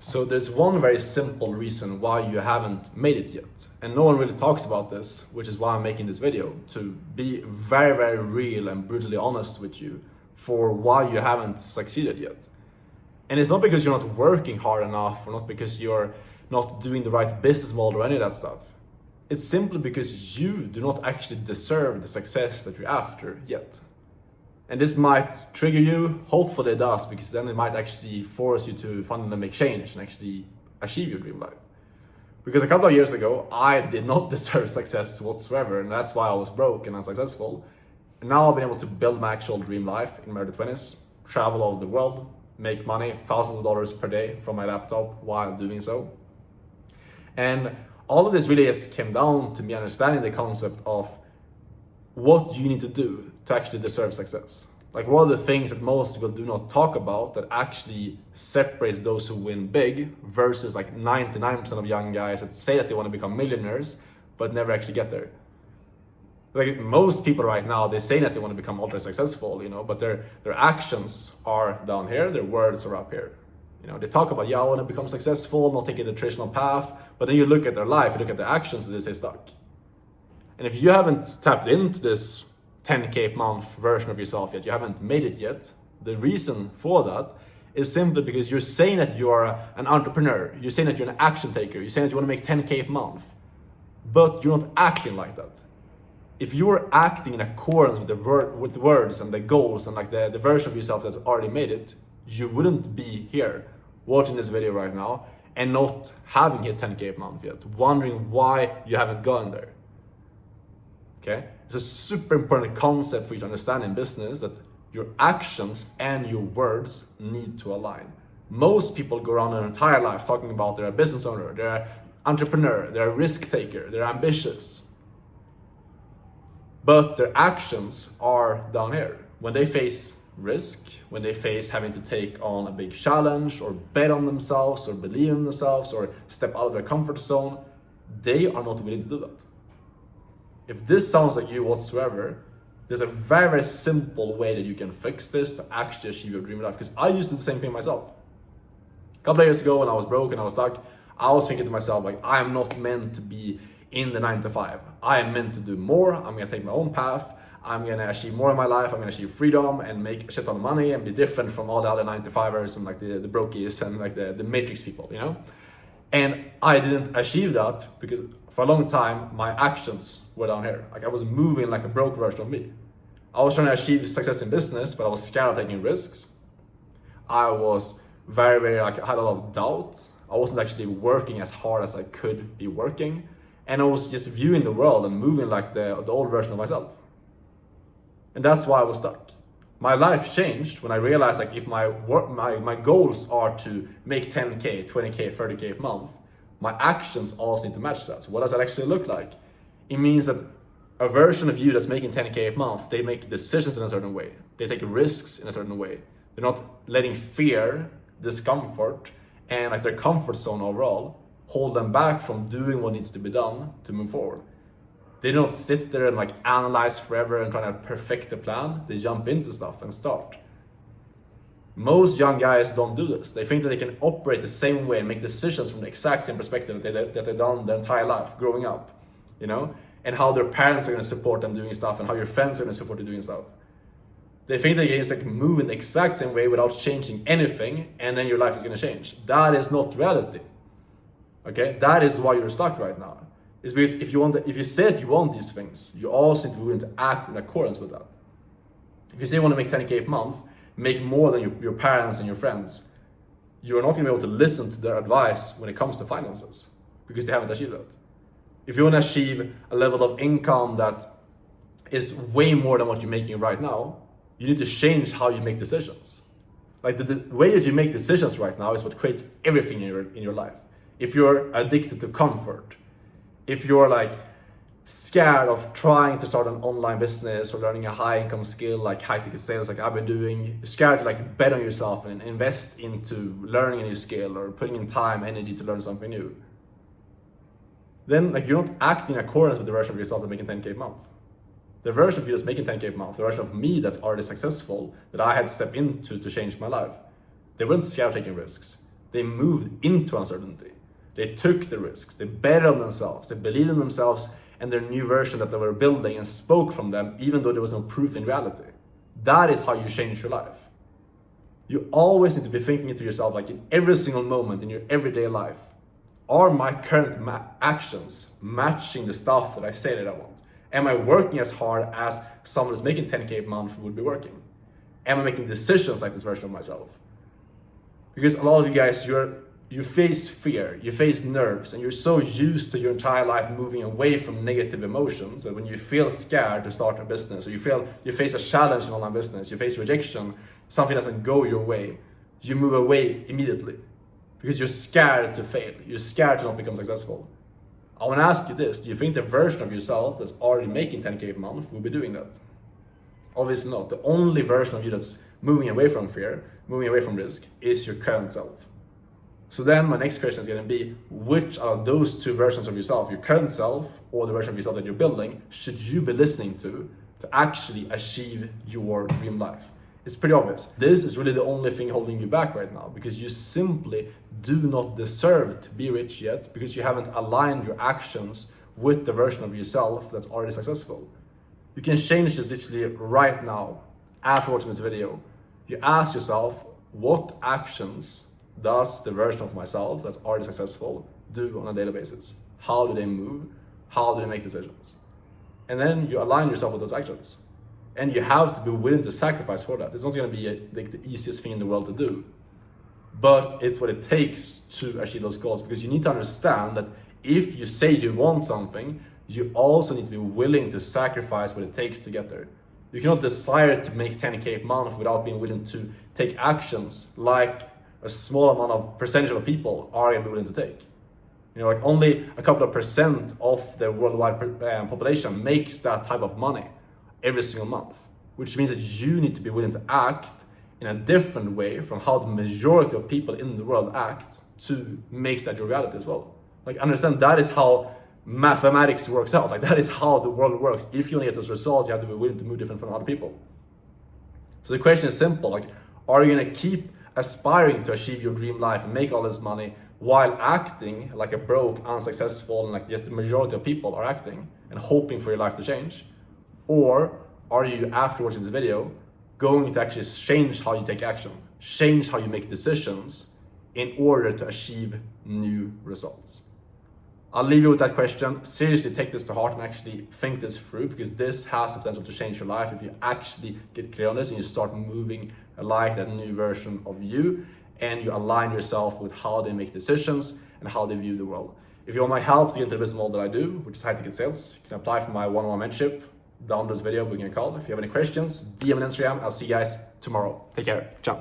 So there's one very simple reason why you haven't made it yet. And no one really talks about this, which is why I'm making this video, to be very, very real and brutally honest with you for why you haven't succeeded yet. And it's not because you're not working hard enough, or not because you're not doing the right business model or any of that stuff. It's simply because you do not actually deserve the success that you're after yet. And this might trigger you, hopefully it does, because then it might actually force you to fundamentally make change and actually achieve your dream life. Because a couple of years ago, I did not deserve success whatsoever, and that's why I was broke and unsuccessful. And now I've been able to build my actual dream life in my early 20s, travel all over the world, make money, thousands of dollars per day from my laptop while doing so. And all of this really just came down to me understanding the concept of what you need to do to actually deserve success. Like, what are the things that most people do not talk about that actually separates those who win big versus like 99% of young guys that say that they want to become millionaires but never actually get there. Like, most people right now, they say that they want to become ultra successful, but their actions are down here, their words are up here. They talk about, I want to become successful, not taking the traditional path, but then you look at their life, you look at their actions, and they stay stuck. And if you haven't tapped into this 10K a month version of yourself yet, you haven't made it yet, the reason for that is simply because you're saying that you're an entrepreneur, you're saying that you're an action taker, you're saying that you want to make 10K a month, but you're not acting like that. If you're acting in accordance with the words and the goals and like the version of yourself that's already made it, you wouldn't be here watching this video right now and not having hit 10K a month yet, wondering why you haven't gotten there. Okay? It's a super important concept for you to understand in business, that your actions and your words need to align. Most people go around their entire life talking about they're a business owner, they're an entrepreneur, they're a risk taker, they're ambitious. But their actions are down here. When they face risk, when they face having to take on a big challenge or bet on themselves or believe in themselves or step out of their comfort zone, they are not willing to do that. If this sounds like you whatsoever, there's a very, very simple way that you can fix this to actually achieve your dream life. Because I used to do the same thing myself. A couple of years ago when I was broke and I was stuck, I was thinking to myself, like, I am not meant to be in the 9 to 5. I am meant to do more. I'm gonna take my own path. I'm gonna achieve more in my life. I'm gonna achieve freedom and make a shit ton of money and be different from all the other 9 to 5ers and like the brokies and like the matrix people, And I didn't achieve that because for a long time, my actions were down here. Like, I was moving like a broke version of me. I was trying to achieve success in business, but I was scared of taking risks. I was very, very, I had a lot of doubt. I wasn't actually working as hard as I could be working. And I was just viewing the world and moving like the old version of myself. And that's why I was stuck. My life changed when I realized, like, if my goals are to make 10K, 20K, 30K a month, my actions also need to match that. So what does that actually look like? It means that a version of you that's making 10K a month, they make decisions in a certain way. They take risks in a certain way. They're not letting fear, discomfort, and like their comfort zone overall hold them back from doing what needs to be done to move forward. They don't sit there and like analyze forever and try to perfect the plan. They jump into stuff and start. Most young guys don't do this. They think that they can operate the same way and make decisions from the exact same perspective that they've done their entire life growing up, and how their parents are going to support them doing stuff and how your friends are going to support you doing stuff. They think they can just like move in the exact same way without changing anything, and then your life is going to change. That is not reality. Okay, that is why you're stuck right now. It's because if you said you want these things, you also need to be willing to act in accordance with that. If you say you want to make 10K a month, make more than your parents and your friends, you're not going to be able to listen to their advice when it comes to finances because they haven't achieved that. If you want to achieve a level of income that is way more than what you're making right now, you need to change how you make decisions. Like the way that you make decisions right now is what creates everything in your life. If you're addicted to comfort, if you're like scared of trying to start an online business or learning a high income skill like high ticket sales like I've been doing, you're scared to like bet on yourself and invest into learning a new skill or putting in time, energy to learn something new, then like you're not acting in accordance with the version of yourself that's making 10K a month. The version of you that's making 10K a month, the version of me that's already successful, that I had to step into to change my life, they weren't scared of taking risks. They moved into uncertainty. They took the risks. They bet on themselves. They believed in themselves and their new version that they were building and spoke from them, even though there was no proof in reality. That is how you change your life. You always need to be thinking to yourself, like in every single moment in your everyday life, are my current actions matching the stuff that I say that I want? Am I working as hard as someone who's making 10K a month would be working? Am I making decisions like this version of myself? Because a lot of you guys, you face fear, you face nerves, and you're so used to your entire life moving away from negative emotions that when you feel scared to start a business, or you face a challenge in online business, you face rejection, something doesn't go your way, you move away immediately because you're scared to fail, you're scared to not become successful. I want to ask you this: do you think the version of yourself that's already making 10K a month will be doing that? Obviously not. The only version of you that's moving away from fear, moving away from risk, is your current self. So then my next question is going to be, which are those two versions of yourself, your current self or the version of yourself that you're building, should you be listening to actually achieve your dream life? It's pretty obvious. This is really the only thing holding you back right now, because you simply do not deserve to be rich yet, because you haven't aligned your actions with the version of yourself that's already successful. You can change this literally right now after watching this video. You ask yourself, what actions does the version of myself that's already successful do on a daily basis? How do they move? How do they make decisions? And then you align yourself with those actions. And you have to be willing to sacrifice for that. It's not going to be like the easiest thing in the world to do, but it's what it takes to achieve those goals, because you need to understand that if you say you want something, you also need to be willing to sacrifice what it takes to get there. You cannot desire to make 10K a month without being willing to take actions like a small amount of percentage of people are going to be willing to take. You know, like only a couple of percent of the worldwide population makes that type of money every single month, which means that you need to be willing to act in a different way from how the majority of people in the world act to make that your reality as well. Like, understand that is how mathematics works out. Like, that is how the world works. If you want to get those results, you have to be willing to move different from other people. So the question is simple, like, are you going to keep aspiring to achieve your dream life and make all this money while acting like a broke, unsuccessful, and like just the majority of people are acting, and hoping for your life to change? Or are you, after watching this video, going to actually change how you take action, change how you make decisions in order to achieve new results? I'll leave you with that question. Seriously, take this to heart and actually think this through, because this has the potential to change your life if you actually get clear on this and you start moving like that new version of you, and you align yourself with how they make decisions and how they view the world. If you want my help to get into the business model that I do, which is high ticket sales, you can apply for my one-on-one mentorship down this video, booking a call. If you have any questions, DM on Instagram. I'll see you guys tomorrow. Take care. Ciao.